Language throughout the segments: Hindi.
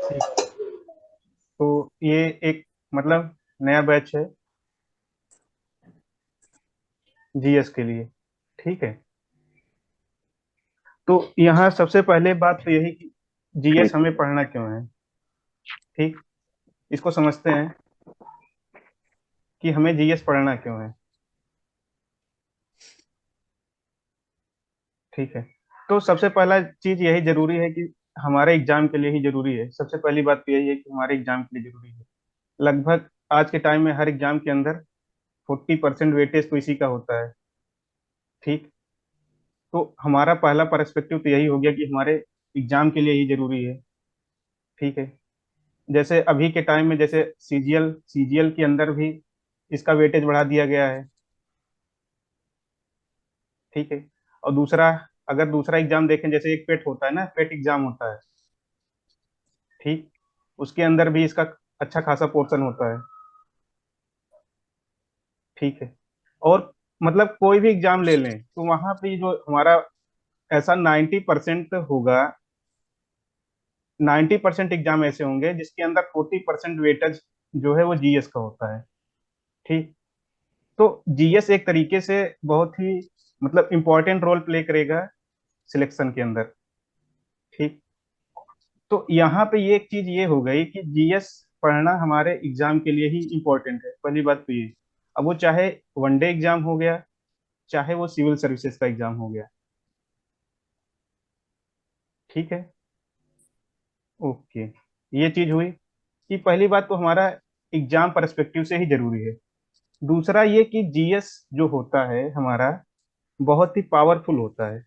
ठीक। तो ये एक मतलब नया बैच है जीएस के लिए। ठीक है। तो यहाँ सबसे पहले बात तो यही कि जीएस ठीक। हमें पढ़ना क्यों है। ठीक। इसको समझते हैं कि हमें जीएस पढ़ना क्यों है। ठीक है। तो सबसे पहला चीज यही जरूरी है कि हमारे एग्जाम के लिए ही जरूरी है। सबसे पहली बात तो यही है कि हमारे एग्जाम के लिए जरूरी है। लगभग आज के टाइम में हर एग्जाम के अंदर 40% वेटेज तो इसी का होता है। ठीक। तो हमारा पहला पर्सपेक्टिव तो यही हो गया कि हमारे एग्जाम के लिए ही जरूरी है। ठीक है। जैसे अभी के टाइम में जैसे सीजीएल के अंदर भी इसका वेटेज बढ़ा दिया गया है। ठीक है। और दूसरा, अगर दूसरा एग्जाम देखें, जैसे एक पेट होता है ना, पेट एग्जाम होता है। ठीक। उसके अंदर भी इसका अच्छा खासा पोर्शन होता है। ठीक है। और मतलब कोई भी एग्जाम ले लें तो वहां पे जो हमारा ऐसा 90% होगा। 90% एग्जाम ऐसे होंगे जिसके अंदर 40% वेटेज जो है वो जीएस का होता है। ठीक। तो जीएस एक तरीके से बहुत ही मतलब इम्पोर्टेंट रोल प्ले करेगा सिलेक्शन के अंदर। ठीक। तो यहाँ पे ये एक चीज ये हो गई कि जीएस पढ़ना हमारे एग्जाम के लिए ही इम्पोर्टेंट है। पहली बात तो ये, अब वो चाहे वनडे एग्जाम हो गया, चाहे वो सिविल सर्विसेज का एग्जाम हो गया। ठीक है। ओके। ये चीज हुई कि पहली बात तो हमारा एग्जाम परस्पेक्टिव से ही जरूरी है। दूसरा ये कि जीएस जो होता है हमारा बहुत ही पावरफुल होता है।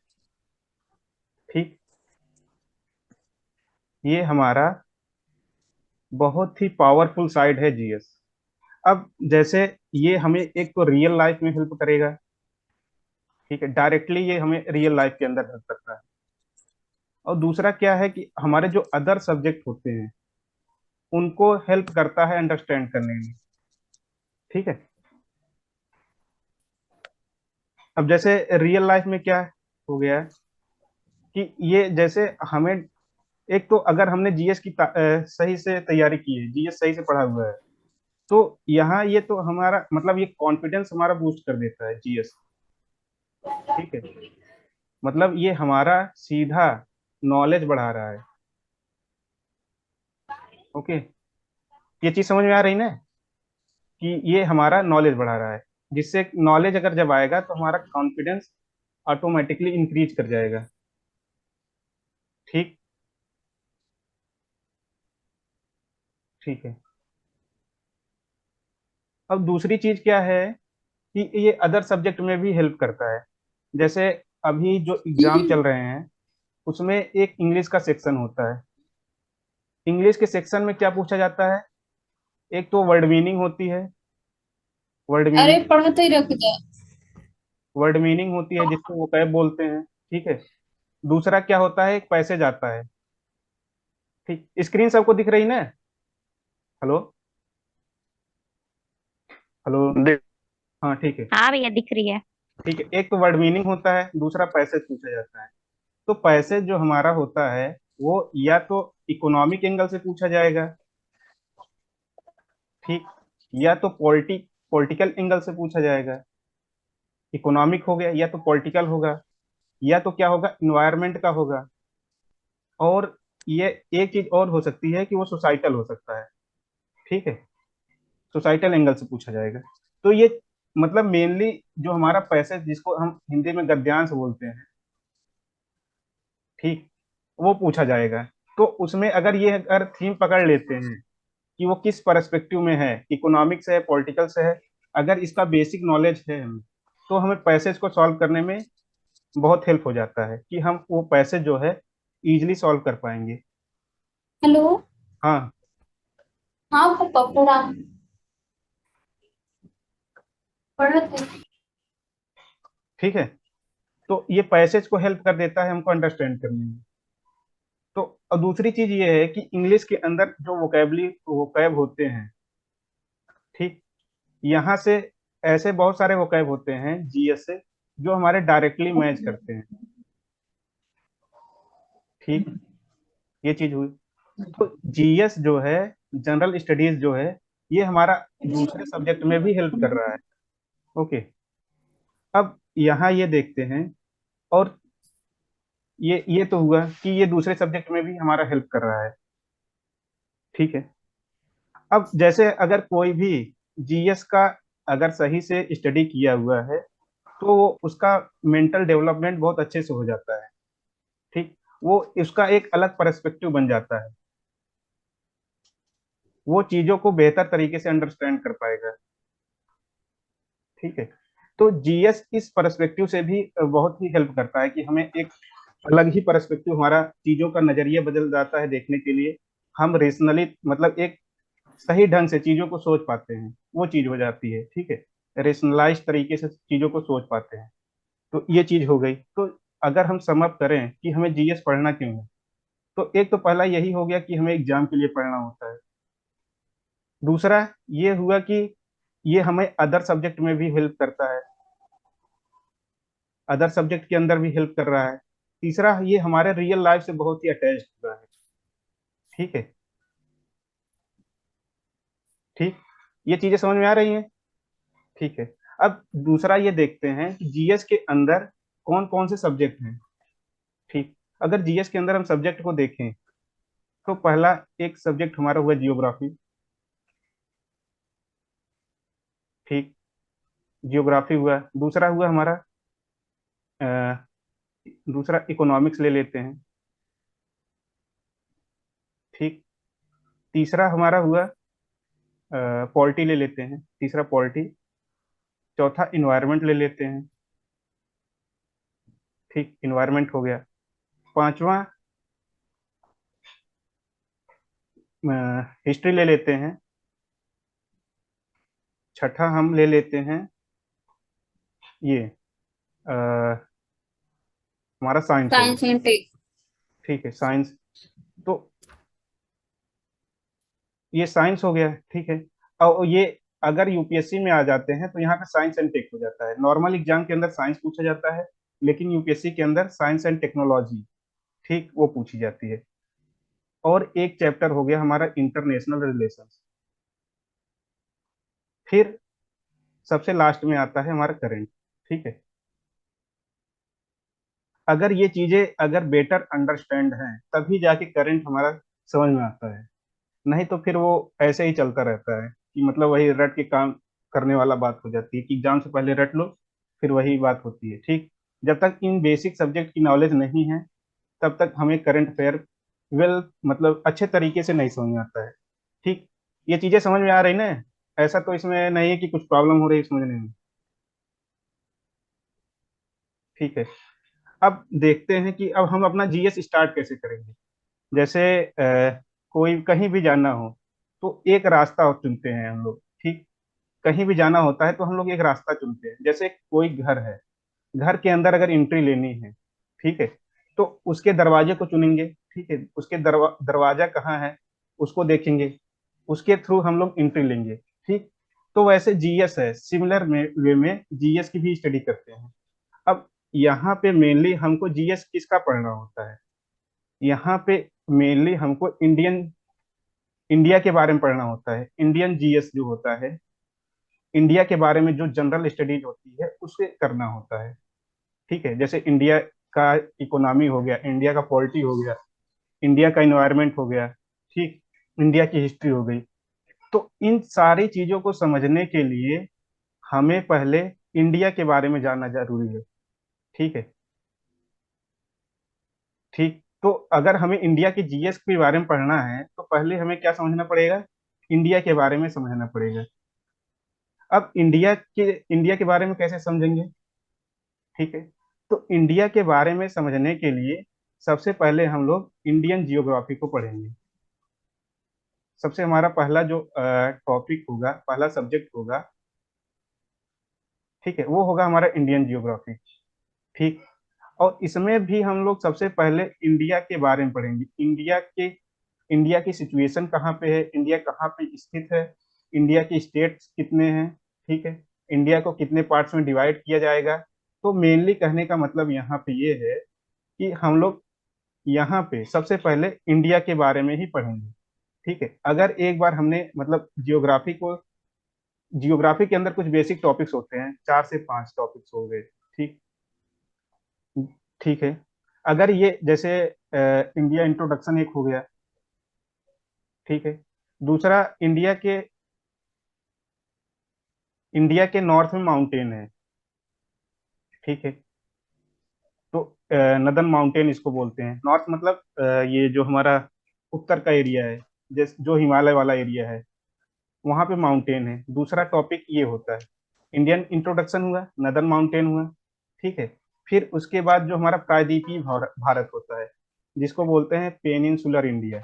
ठीक। ये हमारा बहुत ही पावरफुल साइड है जीएस। अब जैसे ये हमें एक तो रियल लाइफ में हेल्प करेगा। ठीक है, डायरेक्टली ये हमें रियल लाइफ के अंदर हेल्प करता है। और दूसरा क्या है कि हमारे जो अदर सब्जेक्ट होते हैं उनको हेल्प करता है अंडरस्टैंड करने में। ठीक है। अब जैसे रियल लाइफ में क्या हो गया कि ये जैसे हमें एक तो अगर हमने जीएस की सही से तैयारी की है, जीएस सही से पढ़ा हुआ है, तो यहाँ ये तो हमारा मतलब ये कॉन्फिडेंस हमारा बूस्ट कर देता है जीएस। ठीक है। मतलब ये हमारा सीधा नॉलेज बढ़ा रहा है। ओके। ये चीज समझ में आ रही ना कि ये हमारा नॉलेज बढ़ा रहा है, जिससे नॉलेज अगर जब आएगा तो हमारा कॉन्फिडेंस ऑटोमेटिकली इंक्रीज कर जाएगा। ठीक। ठीक है। अब दूसरी चीज क्या है कि ये अदर सब्जेक्ट में भी हेल्प करता है। जैसे अभी जो एग्जाम चल रहे हैं उसमें एक इंग्लिश का सेक्शन होता है। इंग्लिश के सेक्शन में क्या पूछा जाता है, एक तो वर्ड मीनिंग होती है। वर्ड अरे मीनिंग। पढ़ते ही रख दे। वर्ड मीनिंग होती है जिसको वोकैब बोलते हैं। ठीक है। दूसरा क्या होता है, एक पैसेज आता है। ठीक, स्क्रीन सबको दिख रही ना। हेलो। हेलो। देख। हाँ ठीक है। हाँ भैया, दिख रही है। ठीक है, एक तो वर्ड मीनिंग होता है, दूसरा पैसेज पूछा जाता है। तो पैसेज जो हमारा होता है वो या तो इकोनॉमिक एंगल से पूछा जाएगा। ठीक। या तो पॉलिटिकल एंगल से पूछा जाएगा। इकोनॉमिक हो गया, या तो पॉलिटिकल होगा, या तो क्या होगा, इन्वायरमेंट का होगा। और ये एक चीज और हो सकती है कि वो सोसाइटल हो सकता है। ठीक है। सोसाइटल एंगल से पूछा जाएगा। तो ये मतलब मेनली जो हमारा पैसेज जिसको हम हिंदी में गद्यांश बोलते हैं। ठीक। वो पूछा जाएगा। तो उसमें अगर ये अगर थीम पकड़ लेते हैं कि वो किस पर्सपेक्टिव में है, इकोनॉमिक से है, पॉलिटिकल से है, अगर इसका बेसिक नॉलेज है हमें, तो हमें पैसेज को सॉल्व करने में बहुत हेल्प हो जाता है कि हम वो पैसेज जो है इजिली सॉल्व कर पाएंगे। हेलो। हाँ। हाँ पापा पढ़ा। पढ़ते। ठीक है। तो ये पैसेज को हेल्प कर देता है हमको अंडरस्टैंड करने में। तो और दूसरी चीज ये है कि इंग्लिश के अंदर जो वोकैब होते हैं। ठीक। यहाँ से ऐसे बहुत सारे वोकैब होते हैं जीएस से जो हमारे डायरेक्टली मैच करते हैं। ठीक। ये चीज हुई। तो जीएस जो है, जनरल स्टडीज जो है, ये हमारा दूसरे सब्जेक्ट में भी हेल्प कर रहा है। ओके। अब यहाँ ये देखते हैं, और ये तो हुआ कि ये दूसरे सब्जेक्ट में भी हमारा हेल्प कर रहा है। ठीक है। अब जैसे अगर कोई भी जीएस का अगर सही से स्टडी किया हुआ है, तो वो उसका मेंटल डेवलपमेंट बहुत अच्छे से हो जाता है। ठीक। वो उसका एक अलग पर्सपेक्टिव बन जाता है, वो चीजों को बेहतर तरीके से अंडरस्टैंड कर पाएगा। ठीक है। तो जीएस इस पर्सपेक्टिव से भी बहुत ही हेल्प करता है कि हमें एक अलग ही पर्सपेक्टिव, हमारा चीजों का नजरिया बदल जाता है देखने के लिए। हम रेशनली, मतलब एक सही ढंग से चीजों को सोच पाते हैं, वो चीज हो जाती है। ठीक है। रेशनलाइज तरीके से चीजों को सोच पाते हैं। तो ये चीज हो गई। तो अगर हम सम अप करें कि हमें जीएस पढ़ना क्यों है, तो एक तो पहला यही हो गया कि हमें एग्जाम के लिए पढ़ना होता है। दूसरा ये हुआ कि ये हमें अदर सब्जेक्ट में भी हेल्प करता है, अदर सब्जेक्ट के अंदर भी हेल्प कर रहा है। तीसरा, ये हमारे रियल लाइफ से बहुत ही अटैच हुआ है। ठीक है। ठीक। ये चीजें समझ में आ रही हैं? ठीक है। अब दूसरा ये देखते हैं कि जीएस के अंदर कौन कौन से सब्जेक्ट हैं। ठीक। अगर जीएस के अंदर हम सब्जेक्ट को देखें, तो पहला एक सब्जेक्ट हमारा हुआ जियोग्राफी। ठीक। जियोग्राफी हुआ। दूसरा हुआ हमारा अ, दूसरा इकोनॉमिक्स ले लेते हैं। ठीक। तीसरा हमारा हुआ पॉलिटी ले लेते हैं, तीसरा पॉलिटी। चौथा इन्वायरमेंट ले लेते हैं। ठीक, इन्वायरमेंट हो गया। पांचवा हिस्ट्री ले लेते हैं। छठा हम ले लेते हैं ये अ, हमारा साइंस हो गया। Science and tech. ठीक है, साइंस। तो ये साइंस हो गया। ठीक है। और ये अगर यूपीएससी में आ जाते हैं तो यहाँ पे साइंस एंड टेक हो जाता है। नॉर्मल एग्जाम के अंदर साइंस पूछा जाता है, लेकिन यूपीएससी के अंदर साइंस एंड टेक्नोलॉजी, ठीक, वो पूछी जाती है। और एक चैप्टर हो गया हमारा इंटरनेशनल रिलेशंस। फिर सबसे लास्ट में आता है हमारा करंट। ठीक है। अगर ये चीजें अगर बेटर अंडरस्टैंड हैं, तभी जाके करंट हमारा समझ में आता है। नहीं तो फिर वो ऐसे ही चलता रहता है कि मतलब वही रट के काम करने वाला बात हो जाती है कि एग्जाम से पहले रट लो, फिर वही बात होती है। ठीक। जब तक इन बेसिक सब्जेक्ट की नॉलेज नहीं है, तब तक हमें करंट अफेयर वेल, मतलब अच्छे तरीके से नहीं समझ में आता है। ठीक। ये चीजें समझ में आ रही ना? ऐसा तो इसमें नहीं है कि कुछ प्रॉब्लम हो रही है समझने में। ठीक है। अब देखते हैं कि अब हम अपना जीएस स्टार्ट कैसे करेंगे। जैसे कोई कहीं भी जाना हो, तो एक रास्ता चुनते हैं हम लोग। ठीक। कहीं भी जाना होता है तो हम लोग एक रास्ता चुनते हैं। जैसे कोई घर है, घर के अंदर अगर एंट्री लेनी है, ठीक है, तो उसके दरवाजे को चुनेंगे। ठीक है। उसके दरवाजा कहाँ है, उसको देखेंगे, उसके थ्रू हम लोग एंट्री लेंगे। ठीक। तो वैसे जीएस है, सिमिलर में वे में जीएस की भी स्टडी करते हैं। अब यहाँ पे मेनली हमको जीएस किसका पढ़ना होता है? यहाँ पे मेनली हमको इंडिया के बारे में पढ़ना होता है। इंडियन जीएस जो होता है, इंडिया के बारे में जो जनरल स्टडीज होती है, उसे करना होता है। ठीक है। जैसे इंडिया का इकोनॉमी हो गया, इंडिया का पॉलिटी हो गया, इंडिया का इन्वायरमेंट हो गया। ठीक। इंडिया की हिस्ट्री हो गई। तो इन सारी चीजों को समझने के लिए हमें पहले इंडिया के बारे में जानना जरूरी है। ठीक है। ठीक। तो अगर हमें इंडिया के जीएस के बारे में पढ़ना है, तो पहले हमें क्या समझना पड़ेगा? इंडिया के बारे में समझना पड़ेगा। अब इंडिया के बारे में कैसे समझेंगे? ठीक है। तो इंडिया के बारे में समझने के लिए सबसे पहले हम लोग इंडियन जियोग्राफी को पढ़ेंगे। सबसे हमारा पहला जो टॉपिक होगा, पहला सब्जेक्ट होगा, ठीक है, वो होगा हमारा इंडियन जियोग्राफी। ठीक। और इसमें भी हम लोग सबसे पहले इंडिया के बारे में पढ़ेंगे। इंडिया की सिचुएशन कहाँ पे है, इंडिया कहाँ पे स्थित है, इंडिया के स्टेट्स कितने हैं। ठीक है। इंडिया को कितने पार्ट्स में डिवाइड किया जाएगा। तो मेनली कहने का मतलब यहाँ पे ये है कि हम लोग यहाँ पे सबसे पहले इंडिया के बारे में ही पढ़ेंगे। ठीक है, अगर एक बार हमने मतलब जियोग्राफी के अंदर कुछ बेसिक टॉपिक्स होते हैं, 4 से 5 टॉपिक्स हो गए। ठीक ठीक है, अगर ये जैसे इंडिया इंट्रोडक्शन एक हो गया। ठीक है, दूसरा इंडिया के नॉर्थ में माउंटेन है। ठीक है, तो नदन माउंटेन इसको बोलते हैं। नॉर्थ मतलब ये जो हमारा उत्तर का एरिया है, जैसे जो हिमालय वाला एरिया है, वहां पे माउंटेन है। दूसरा टॉपिक ये होता है, इंडियन इंट्रोडक्शन हुआ, नदन माउंटेन हुआ। ठीक है, फिर उसके बाद जो हमारा प्रायद्वीपीय भारत होता है, जिसको बोलते हैं पेनिनसुलर इंडिया।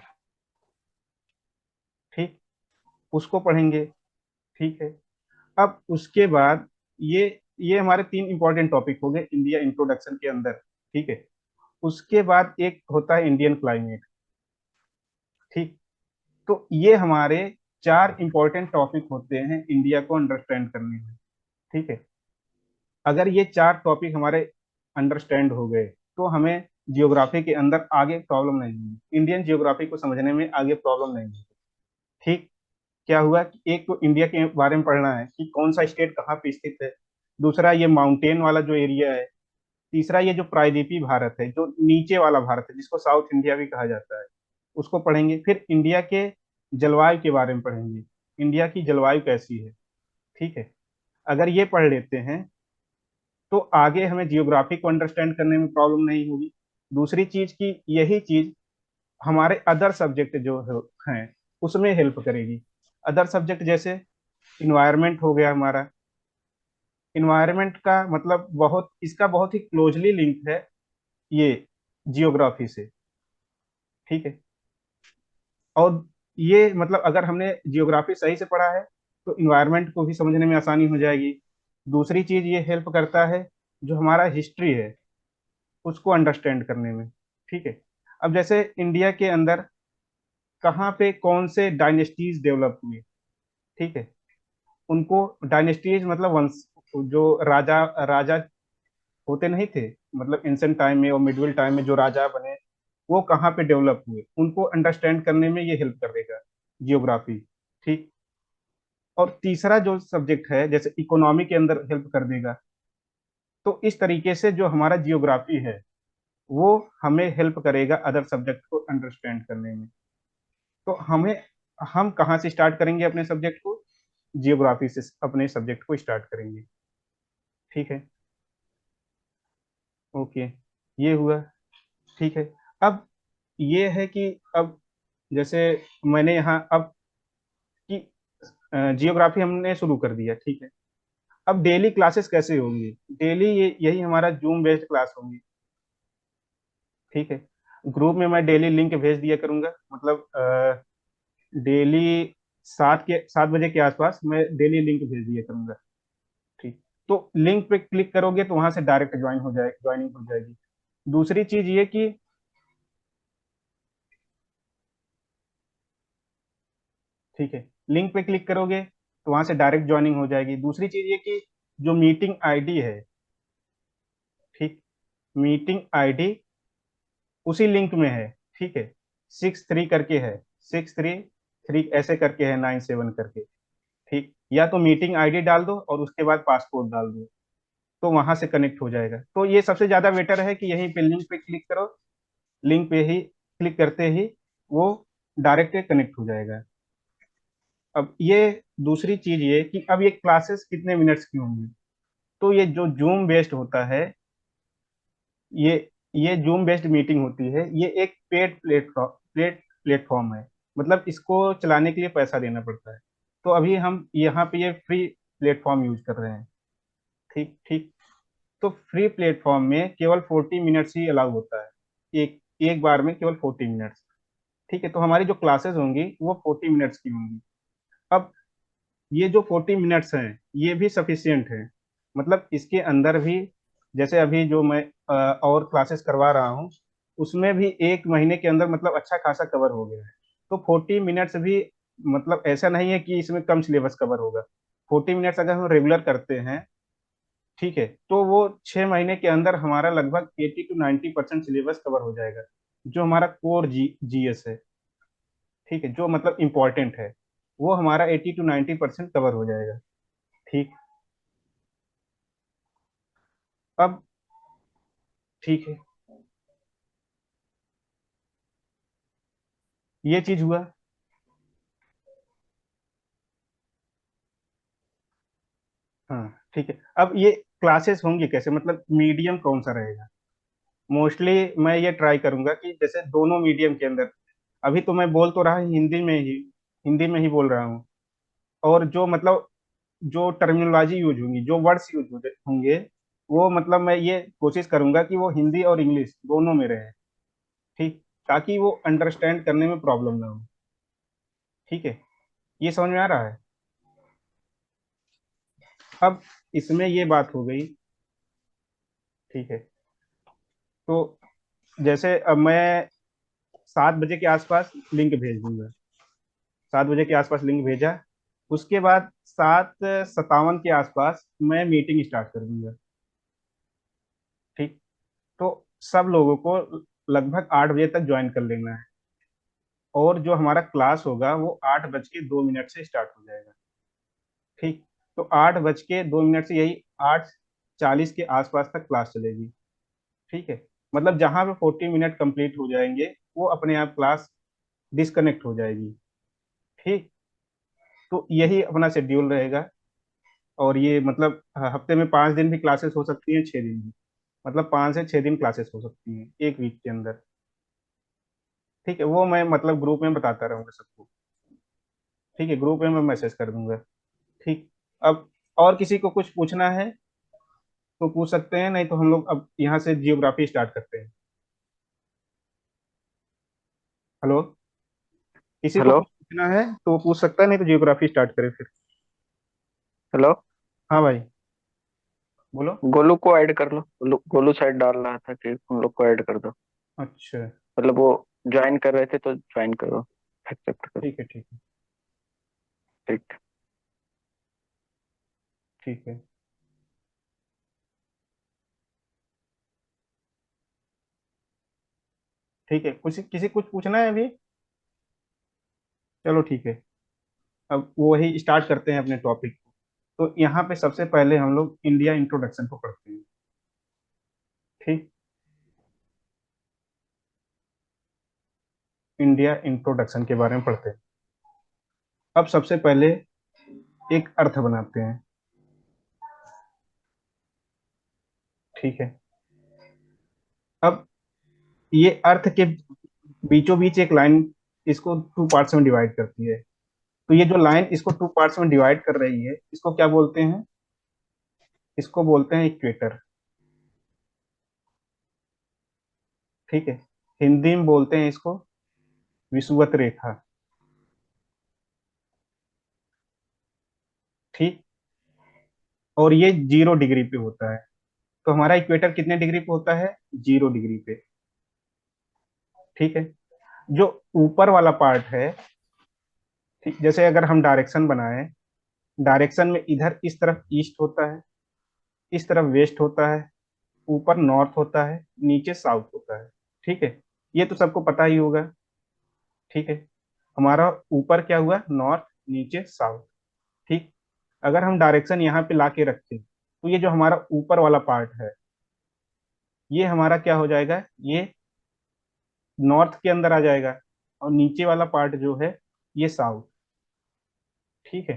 ठीक, उसको पढ़ेंगे। ठीक है, अब उसके बाद ये ये हमारे 3 इंपॉर्टेंट टॉपिक हो गए इंडिया इंट्रोडक्शन के अंदर। ठीक है, उसके बाद एक होता है इंडियन क्लाइमेट। ठीक, तो ये हमारे 4 इंपॉर्टेंट टॉपिक होते हैं इंडिया को अंडरस्टैंड करने में। ठीक है, अगर ये 4 टॉपिक हमारे अंडरस्टैंड हो गए तो हमें जियोग्राफी के अंदर आगे प्रॉब्लम नहीं होगी, इंडियन जियोग्राफी को समझने में आगे प्रॉब्लम नहीं होगी। ठीक, क्या हुआ कि एक तो इंडिया के बारे में पढ़ना है कि कौन सा स्टेट कहाँ पे स्थित है। दूसरा ये माउंटेन वाला जो एरिया है। तीसरा ये जो प्रायद्वीपीय भारत है, जो नीचे वाला भारत है, जिसको साउथ इंडिया भी कहा जाता है, उसको पढ़ेंगे। फिर इंडिया के जलवायु के बारे में पढ़ेंगे, इंडिया की जलवायु कैसी है। ठीक है, अगर ये पढ़ लेते हैं तो आगे हमें जियोग्राफी को अंडरस्टैंड करने में प्रॉब्लम नहीं होगी। दूसरी चीज की यही चीज हमारे अदर सब्जेक्ट जो हैं उसमें हेल्प करेगी। अदर सब्जेक्ट जैसे इन्वायरमेंट हो गया हमारा। इन्वायरमेंट का मतलब इसका बहुत ही क्लोजली लिंक है ये जियोग्राफी से। ठीक है, और ये मतलब अगर हमने जियोग्राफी सही से पढ़ा है तो इन्वायरमेंट को भी समझने में आसानी हो जाएगी। दूसरी चीज ये हेल्प करता है जो हमारा हिस्ट्री है उसको अंडरस्टैंड करने में। ठीक है, अब जैसे इंडिया के अंदर कहाँ पे कौन से डायनेस्टीज डेवलप हुए। ठीक है, उनको डायनेस्टीज मतलब वंश, जो राजा राजा होते नहीं थे, मतलब एंशिएंट टाइम में और मिडिवल टाइम में जो राजा बने, वो कहाँ पे डेवलप हुए, उनको अंडरस्टैंड करने में ये हेल्प करेगा जियोग्राफी। ठीक, और तीसरा जो सब्जेक्ट है जैसे इकोनॉमी के अंदर हेल्प कर देगा। तो इस तरीके से जो हमारा जियोग्राफी है वो हमें हेल्प करेगा अदर सब्जेक्ट को अंडरस्टैंड करने में। तो हम कहाँ से स्टार्ट करेंगे अपने सब्जेक्ट को? जियोग्राफी से अपने सब्जेक्ट को स्टार्ट करेंगे। ठीक है, ओके, ये हुआ। ठीक है, अब ये है कि अब जैसे मैंने यहाँ अब कि जियोग्राफी हमने शुरू कर दिया। ठीक है, अब डेली क्लासेस कैसे होंगी? डेली यही हमारा जूम बेस्ड क्लास होंगी। ठीक है, ग्रुप में मैं डेली लिंक भेज दिया करूंगा, मतलब डेली 7 बजे के आसपास मैं डेली लिंक भेज दिया करूंगा। ठीक, तो लिंक पे क्लिक करोगे तो वहां से डायरेक्ट ज्वाइनिंग हो जाएगी। दूसरी चीज ये कि ठीक है, लिंक पे क्लिक करोगे तो वहां से डायरेक्ट ज्वाइनिंग हो जाएगी। दूसरी चीज ये कि जो मीटिंग आईडी है, ठीक, मीटिंग आईडी उसी लिंक में है। ठीक है, 63 करके है, 633 ऐसे करके है, 97 करके। ठीक, या तो मीटिंग आईडी डाल दो और उसके बाद पासपोर्ट डाल दो, तो वहां से कनेक्ट हो जाएगा। तो ये सबसे ज्यादा बेटर है कि यहीं पे लिंक पे क्लिक करो, लिंक पे ही क्लिक करते ही वो डायरेक्ट कनेक्ट हो जाएगा। अब ये दूसरी चीज ये कि अब ये क्लासेस कितने मिनट्स की होंगी? तो ये जो जूम बेस्ड होता है, ये ये जूम बेस्ड मीटिंग होती है, ये एक पेड प्लेटफॉर्म है, मतलब इसको चलाने के लिए पैसा देना पड़ता है। तो अभी हम यहाँ पे ये फ्री प्लेटफॉर्म यूज कर रहे हैं। ठीक ठीक, तो फ्री प्लेटफॉर्म में केवल 40 मिनट्स ही अलाउ होता है, एक एक बार में केवल 40 मिनट्स। ठीक है, तो हमारी जो क्लासेस होंगी वो 40 मिनट्स की होंगी। अब ये जो 40 मिनट्स हैं ये भी सफिशियंट है, मतलब इसके अंदर भी जैसे अभी जो मैं और क्लासेस करवा रहा हूँ उसमें भी 1 महीने के अंदर मतलब अच्छा खासा कवर हो गया है। तो 40 मिनट्स भी मतलब ऐसा नहीं है कि इसमें कम सिलेबस कवर होगा। 40 मिनट्स अगर हम रेगुलर करते हैं, ठीक है, तो वो 6 महीने के अंदर हमारा लगभग 80 to 90% सिलेबस कवर हो जाएगा। जो हमारा कोर जीएस है, ठीक है, जो मतलब इम्पोर्टेंट है, वो हमारा 80 to 90% कवर हो जाएगा। ठीक। अब ठीक है, ये चीज हुआ। हाँ ठीक है, अब ये क्लासेस होंगी कैसे, मतलब मीडियम कौन सा रहेगा। मोस्टली मैं ये ट्राई करूंगा कि जैसे दोनों मीडियम के अंदर, अभी तो मैं बोल तो रहा हूँ हिंदी में ही बोल रहा हूँ। और जो मतलब जो टर्मिनोलॉजी यूज होंगी, जो वर्ड्स यूज होंगे, वो मतलब मैं ये कोशिश करूंगा कि वो हिंदी और इंग्लिश दोनों में रहे। ठीक। ताकि वो अंडरस्टैंड करने में प्रॉब्लम ना हो। ठीक है, ये समझ में आ रहा है। अब इसमें ये बात हो गई। ठीक है, तो जैसे अब मैं 7 बजे के आसपास लिंक भेज दूंगा। 7 बजे के आसपास लिंक भेजा, उसके बाद 7:57 के आसपास मैं मीटिंग स्टार्ट कर दूंगा। ठीक। तो सब लोगों को लगभग 8 बजे तक ज्वाइन कर लेना है। और जो हमारा क्लास होगा वो 8:02 से स्टार्ट हो जाएगा। ठीक। तो 8:02 से यही 8:40 के आसपास तक क्लास चलेगी। ठीक है, मतलब जहां पे 40 मिनट कंप्लीट हो जाएंगे, वो अपने आप क्लास डिस्कनेक्ट हो जाएगी। ठीक। तो यही अपना शेड्यूल रहेगा। और ये मतलब हफ्ते में 5 दिन भी क्लासेस हो सकती हैं, 6 दिन भी, मतलब 5 से 6 दिन क्लासेस हो सकती हैं एक वीक के अंदर। ठीक है, वो मैं मतलब ग्रुप में बताता रहूंगा सबको। ठीक है, ग्रुप में मैं मैसेज कर दूंगा। ठीक। अब और किसी को कुछ पूछना है तो पूछ सकते हैं, नहीं तो हम लोग अब यहाँ से जियोग्राफी स्टार्ट करते हैं। हेलो। किसी को हेलो। कुछ पूछना है तो वो पूछ सकता है, नहीं तो जियोग्राफी स्टार्ट करें फिर। हेलो। हाँ भाई, बोलो। गोलू को ऐड कर लो। गोलू शायद डाल रहा था कि उन लोग को ऐड कर दो। अच्छा। मतलब वो ज्वाइन कर रहे थे तो ज्वाइन करो, एक्सेप्ट करो। ठीक है, ठीक है। ठीक। ठीक है। ठीक है, कुछ किसी कुछ पूछना है अभी। चलो ठीक है, अब वही स्टार्ट करते हैं अपने टॉपिक को। तो यहाँ पे सबसे पहले हम लोग इंडिया इंट्रोडक्शन को पढ़ते हैं। ठीक। इंडिया इंट्रोडक्शन के बारे में पढ़ते हैं। अब सबसे पहले एक अर्थ बनाते हैं। ठीक है। अब ये अर्थ के बीचों बीच एक लाइन इसको 2 पार्ट्स में डिवाइड करती है। तो ये जो लाइन इसको 2 पार्ट्स में डिवाइड कर रही है, इसको क्या बोलते हैं, इसको बोलते हैं इक्वेटर। ठीक है, हिंदी में बोलते हैं इसको विषुवत रेखा। ठीक। और ये 0 डिग्री पे होता है। तो हमारा इक्वेटर कितने डिग्री पे होता है, 0 डिग्री पे। ठीक है, जो ऊपर वाला पार्ट है, ठीक, जैसे अगर हम डायरेक्शन बनाए, डायरेक्शन में इधर इस तरफ ईस्ट होता है, इस तरफ वेस्ट होता है, ऊपर नॉर्थ होता है, नीचे साउथ होता है। ठीक है, ये तो सबको पता ही होगा। ठीक है, हमारा ऊपर क्या हुआ, नॉर्थ, नीचे साउथ। ठीक। अगर हम डायरेक्शन यहाँ पे लाके रखें, तो ये जो हमारा ऊपर वाला पार्ट है, ये हमारा क्या हो जाएगा, ये नॉर्थ के अंदर आ जाएगा। और नीचे वाला पार्ट जो है, ये साउथ। ठीक है,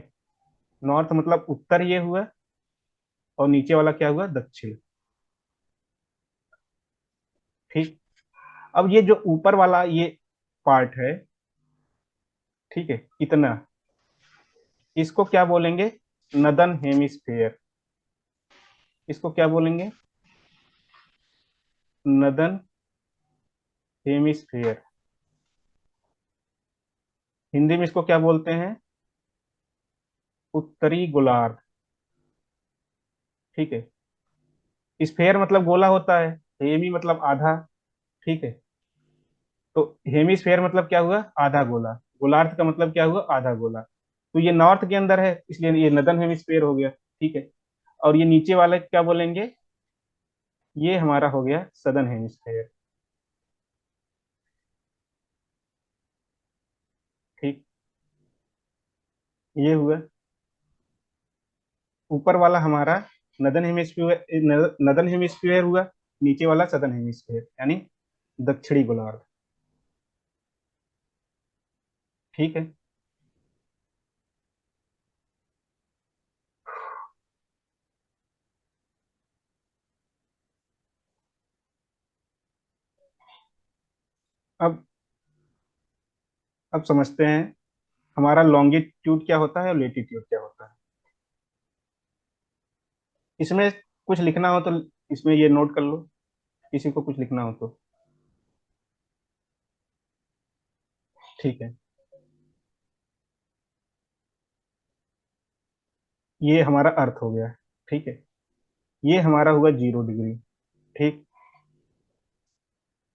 नॉर्थ मतलब उत्तर ये हुआ, और नीचे वाला क्या हुआ, दक्षिण। ठीक। अब ये जो ऊपर वाला ये पार्ट है, ठीक है, इतना, इसको क्या बोलेंगे, नदन हेमिस्फेयर। इसको क्या बोलेंगे, नदन हेमिस्फेयर। हिंदी में इसको क्या बोलते हैं, उत्तरी गोलार्ध। ठीक है, स्फेयर मतलब गोला होता है, हेमी मतलब आधा। ठीक है, तो हेमिस्फेयर मतलब क्या हुआ, आधा गोला। गोलार्ध का मतलब क्या हुआ, आधा गोला। तो ये नॉर्थ के अंदर है, इसलिए ये नदन हेमिस्फेयर हो गया। ठीक है, और ये नीचे वाला क्या बोलेंगे, ये हमारा हो गया सदर्न हेमिस्फेयर। ये हुआ ऊपर वाला हमारा नदन हेमिस्फीयर हुआ, नीचे वाला सदर्न हेमिस्फीयर यानी दक्षिणी गोलार्ध। ठीक है। अब समझते हैं हमारा लॉन्गिट्यूड क्या होता है और लेटीट्यूड क्या होता है। इसमें कुछ लिखना हो तो इसमें ये नोट कर लो, किसी को कुछ लिखना हो तो। ठीक है। ये हमारा अर्थ हो गया। ठीक है। ये हमारा हुआ 0 डिग्री। ठीक।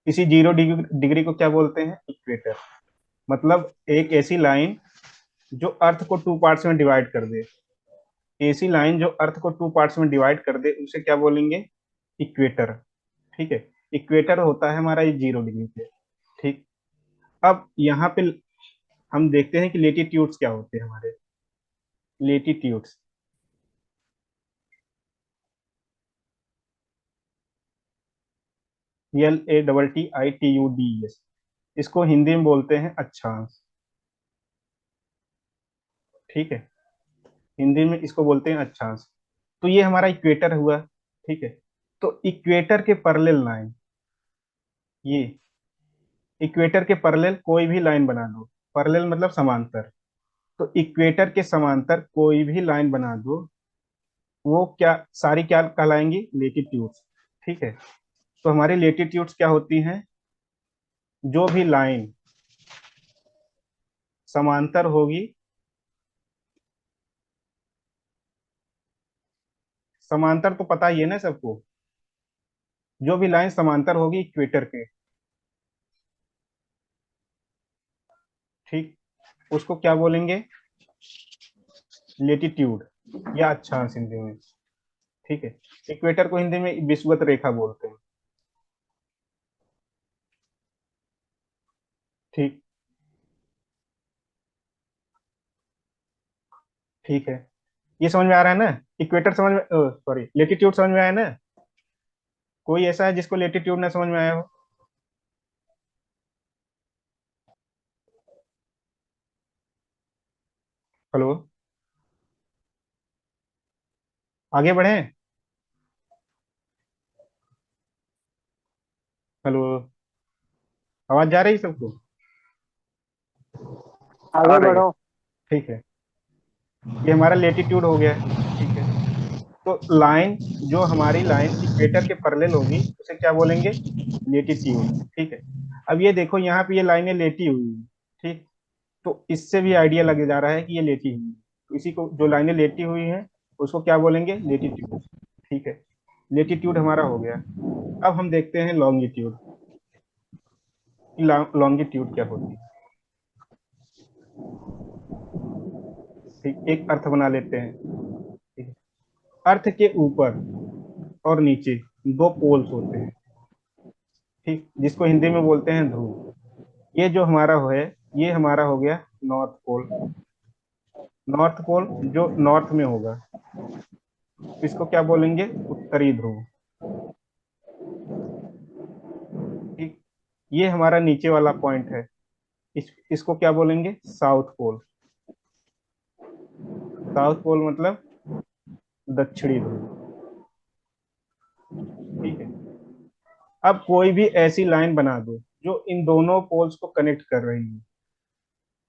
इसी 0 डिग्री को क्या बोलते हैं? इक्वेटर। मतलब एक ऐसी लाइन जो अर्थ को टू पार्ट्स में डिवाइड कर दे। ऐसी लाइन जो अर्थ को टू पार्ट्स में डिवाइड कर दे उसे क्या बोलेंगे? इक्वेटर। ठीक है। इक्वेटर होता है हमारा ये 0 डिग्री पे। ठीक। अब यहाँ पे हम देखते हैं कि लेटीट्यूड्स क्या होते हैं हमारे। लेटीट्यूड्स, LATTITUDES, इसको हिंदी में बोलते हैं अक्षांश। ठीक है। हिंदी में इसको बोलते हैं अक्षांश। तो ये हमारा इक्वेटर हुआ। ठीक है। तो इक्वेटर के पैरेलल लाइन, ये इक्वेटर के पैरेलल कोई भी लाइन बना दो। पैरेलल मतलब समांतर। तो इक्वेटर के समांतर कोई भी लाइन बना दो, वो क्या सारी क्या कहलाएंगी? लेटीट्यूड्स। ठीक है। तो हमारी लेटीट्यूड्स क्या होती हैं? जो भी लाइन समांतर होगी, समांतर तो पता ही है ना सबको, जो भी लाइन समांतर होगी इक्वेटर के, ठीक, उसको क्या बोलेंगे? लेटीट्यूड या अक्षांश हिंदी में। ठीक है। इक्वेटर को हिंदी में विषुवत रेखा बोलते हैं। ठीक। ठीक है। ये समझ में आ रहा है ना? इक्वेटर समझ में, सॉरी, लेटीट्यूड समझ में आया ना? कोई ऐसा है जिसको लेटीट्यूड ना समझ में आया हो? हेलो। आगे बढ़े। हेलो। आवाज जा रही है सबको? आ आगे रही है। बढ़ो। ठीक है। ये हमारा लेटीट्यूड हो गया है। ठीक है। तो लाइन, जो हमारी लाइन इक्वेटर के पैरेलल होगी उसे क्या बोलेंगे? लेटीट्यूड। ठीक है। अब ये देखो यहाँ पे ये लाइनें लेटी हुई हैं। ठीक। तो इससे भी आइडिया लग जा रहा है कि ये लेटी हुई है। तो इसी को, जो लाइनें लेटी हुई हैं उसको क्या बोलेंगे? लेटीट्यूड। ठीक है। लेटीट्यूड हमारा हो गया। अब हम देखते हैं लॉन्गिट्यूड। लॉन्गिट्यूड क्या होती है? ठीक, एक अर्थ बना लेते हैं। ठीक है। अर्थ के ऊपर और नीचे दो पोल्स होते हैं। ठीक, जिसको हिंदी में बोलते हैं ध्रुव। ये जो हमारा है, ये हमारा हो गया नॉर्थ पोल। नॉर्थ पोल जो नॉर्थ में होगा, इसको क्या बोलेंगे? उत्तरी ध्रुव। ठीक। ये हमारा नीचे वाला पॉइंट है, इसको क्या बोलेंगे? South pole. साउथ पोल मतलब दक्षिणी ध्रुव। ठीक है। अब कोई भी ऐसी लाइन बना दो जो इन दोनों पोल्स को कनेक्ट कर रही है।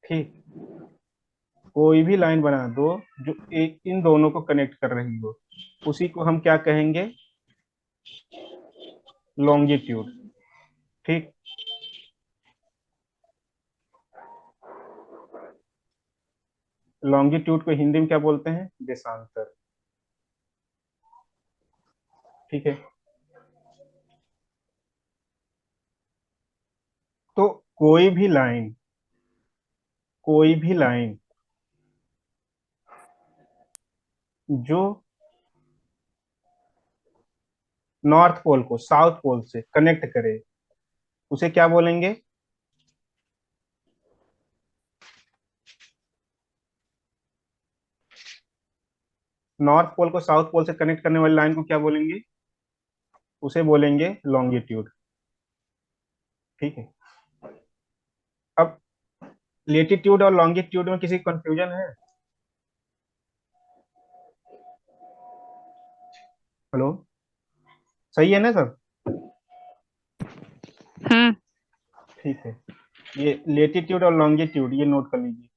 ठीक। कोई भी लाइन बना दो जो एक इन दोनों को कनेक्ट कर रही हो, उसी को हम क्या कहेंगे? लॉन्गिट्यूड। ठीक। लॉन्गिट्यूड को हिंदी में क्या बोलते हैं? देशांतर। ठीक है। तो कोई भी लाइन जो नॉर्थ पोल को साउथ पोल से कनेक्ट करे उसे क्या बोलेंगे? नॉर्थ पोल को साउथ पोल से कनेक्ट करने वाली लाइन को क्या बोलेंगे? उसे बोलेंगे लॉन्गिट्यूड। ठीक है। अब लेटीट्यूड और लॉन्गिट्यूड में किसी कंफ्यूजन है? हेलो, सही है ना सब? हम्म। ठीक है। ये लेटीट्यूड और लॉन्गिट्यूड ये नोट कर लीजिए।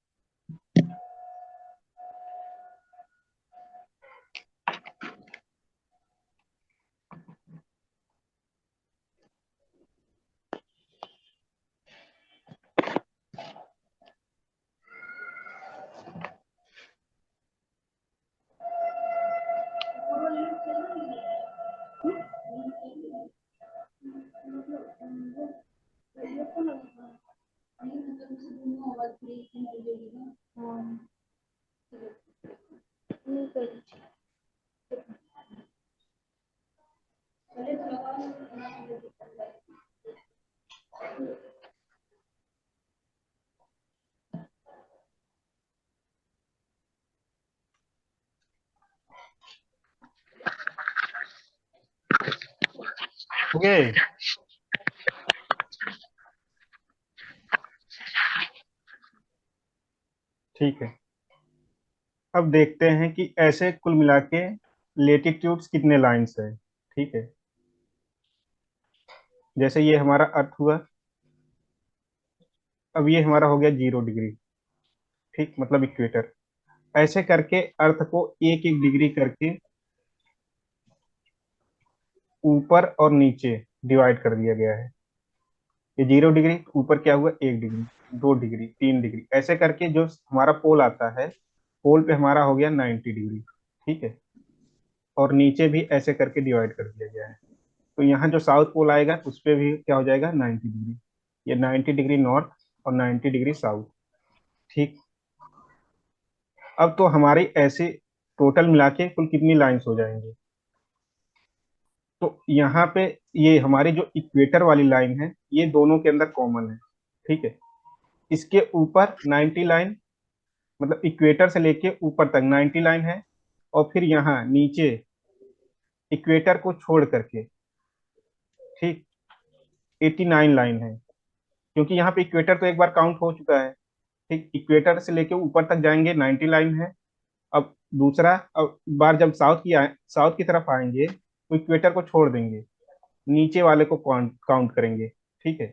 ओके। ठीक है। अब देखते हैं कि ऐसे कुल मिला के लेटीट्यूड्स कितने लाइंस है। ठीक है। जैसे ये हमारा अर्थ हुआ, अब ये हमारा हो गया 0 डिग्री। ठीक, मतलब इक्वेटर। ऐसे करके अर्थ को एक एक डिग्री करके ऊपर और नीचे डिवाइड कर दिया गया है। ये 0 डिग्री, ऊपर क्या हुआ 1 डिग्री, 2 डिग्री, 3 डिग्री, ऐसे करके जो हमारा पोल आता है, पोल पे हमारा हो गया 90 डिग्री। ठीक है। और नीचे भी ऐसे करके डिवाइड कर दिया गया है। तो यहाँ जो साउथ पोल आएगा उस पे भी क्या हो जाएगा 90 डिग्री। ये 90 डिग्री नॉर्थ और 90 डिग्री साउथ। ठीक। अब तो हमारी ऐसे टोटल मिला के कुल कितनी लाइंस हो जाएंगे? तो यहाँ पे ये हमारी जो इक्वेटर वाली लाइन है ये दोनों के अंदर कॉमन है। ठीक है। इसके ऊपर 90 लाइन, मतलब इक्वेटर से लेके ऊपर तक 90 लाइन है। और फिर यहाँ नीचे इक्वेटर को छोड़ करके, ठीक, 89 लाइन है। क्योंकि यहाँ पे इक्वेटर तो एक बार काउंट हो चुका है। ठीक, इक्वेटर से लेके ऊपर तक जाएंगे 90 लाइन है। अब दूसरा, अब बार जब साउथ की तरफ आएंगे तो इक्वेटर को छोड़ देंगे, नीचे वाले को काउंट काउंट करेंगे। ठीक है।